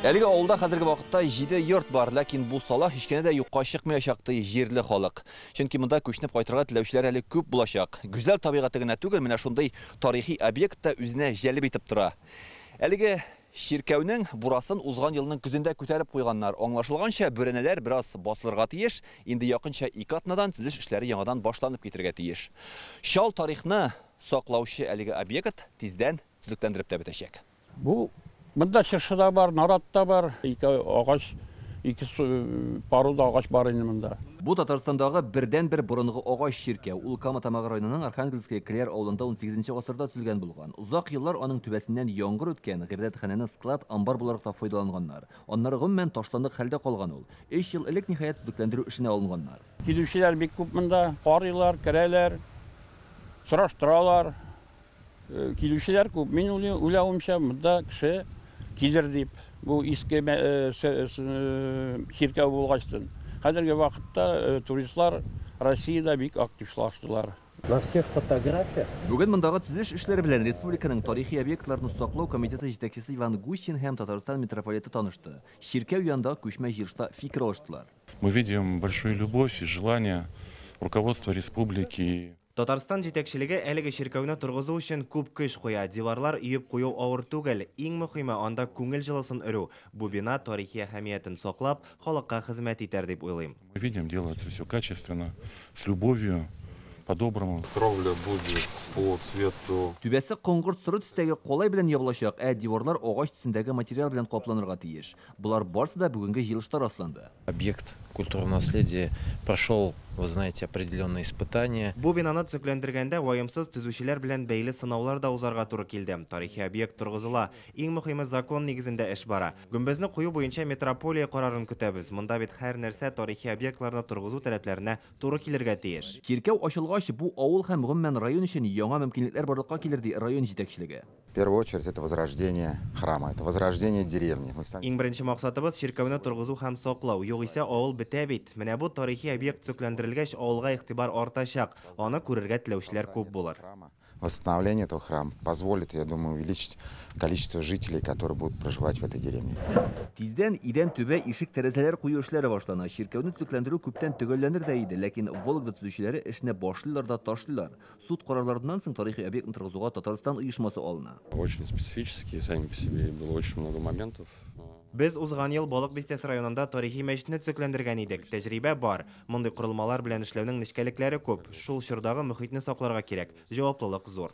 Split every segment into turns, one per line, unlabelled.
Әлеге авылда хәзерге вакытта 7 йорт бар, ләкин бу сала һичкенә дә юкка чыкмаячакты җирле халык. Чөнки монда күчнеп кайтырга теләүчеләр әле күп булачак. Гүзәл табигаты гына түгел, менә шундый тарихи объект та үзенә җәлеп итеп тора. Әлеге Ширкәүнең бурасын узган елның көзендә күтәреп куйганнар. Аңлашылганча, бүрәнәләр бераз басылырга тиеш, инде якынча 2 атнадан төзелеш эшләре яңадан башланып китергә тиеш. Шал тарихны саклаучы әлеге объект тиздән төзекләндереп тә бетәчәк.
Бу монда чыршыда бар, наратта бар, ике паруда агач бар инде монда.
Бу Татарстандагы бердән-бер борынгы агач ширкәү. Ул Кама-Тамагы районының Архангельская Клер авылында 18 гасырда төзелгән булган. Узак еллар аның түбәсеннән яңгыр үткән, гыйбадәтханәне склад, амбар буларак та файдаланганнар. Аннары гомумән ташландык хәлдә калган ул. 3 ел элек ниһаять төзекләндерү эшенә алынганнар.
Килүчеләр бик күп монда, карыйлар, керәләр, сораштыралар. Килүчеләр күп. Мин уйлавымча, монда кеше килер дип. Бу иске ширкәү булгачтын. Хәзерге вакытта туристлар Россиядә бик активлаштылар.
На всех фотографиях.
Бүген мондагы төзелеш эшләре белән республиканың тарихи объектларны саклау комитеты җитәкчесе Иван Гущин һәм Татарстан митрополиты танышты. Ширкәү янында күчмә җыелышта фикер алыштылар.
Мы видим большую любовь и желание руководства республики.
Татарстан җитәкчелеге әлеге ширкәүне торгызу өчен күп көч куя. Диварлар өеп кую авыр түгел. Иң мөһиме анда күңел җылысын өрү. Бу бина тарихи әһәмиятен саклап, халыкка хезмәт итәр дип уйлыйм.
Мы видим, делается все качественно, с любовью, по-доброму.
Кровля будет по цвету.
Түбәсе коңгырт соры төстәге колай белән ябылачак, диварлар агач төсендәге материал белән капланырга тиеш. Булар барысы да бүгенге җыелышта расланды.
Объект культурного наследия прошел, вы знаете, определенные испытания.
Бу бинаны төзекләндергәндә ваемсыз төзүчеләр белән бәйле сынаулар да узарга туры килде. Тарихи объект торгызыла. Иң мөһиме закон нигезендә эш бара. Гөмбәзне кую буенча метрополия карарын көтәбез. Монда бит һәр нәрсә тарихи объектларны торгызу таләпләренә туры килергә тиеш.
Ширкәү ачылгач, бу авыл һәм гомумән район өчен яңа мөмкинлекләр барлыкка килер ди район җитәкчелеге.
В первую очередь это возрождение храма, это возрождение деревни.
Иң беренче максатыбыз ширкәүне торгызу һәм саклау. Югыйсә авыл бетә бит. Менә бу тарихи объект төзекләндерелгәч, авылга игътибар артачак. Аны күрергә теләүчеләр күп булыр.
Восстановление этого храма позволит, я думаю, увеличить количество жителей, которые будут проживать в этой деревне.
Тиздән идән түбә ишек тәрәзәләр кую эшләре башлана. Ширкәүне төзекләндерү күптән төгәлләнер дә иде, ләкин Вологда төзүчеләре эшне башлыйлар да ташлыйлар. Суд карарларыннан соң тарихи объектны торгызуга Татарстан оешмасы алына.
Очень специфические, сами по себе было очень много моментов.
Без узган ел Балык Бистәсе районында тарихи мәчетне төзекләндергән идек. Тәҗрибә бар. Мондый корылмалар белән эшләүнең нечкәлекләре күп. Шул чордагы мөхитне сакларга кирәк. Җаваплылык зур.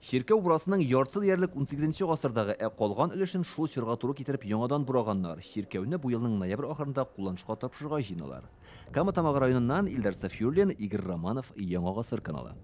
Ширкәү бурасының ярты диярлек 18 гасырдагы калган өлешен шул чорга туры китереп яңадан бураганнар. Ширкәүне бу елның ноябрь ахырында кулланышка тапшырырга җыйналар. Кама-Тамагы районыннан Илдар Сафиуллин, Игорь Романов, Яңа гасыр каналы.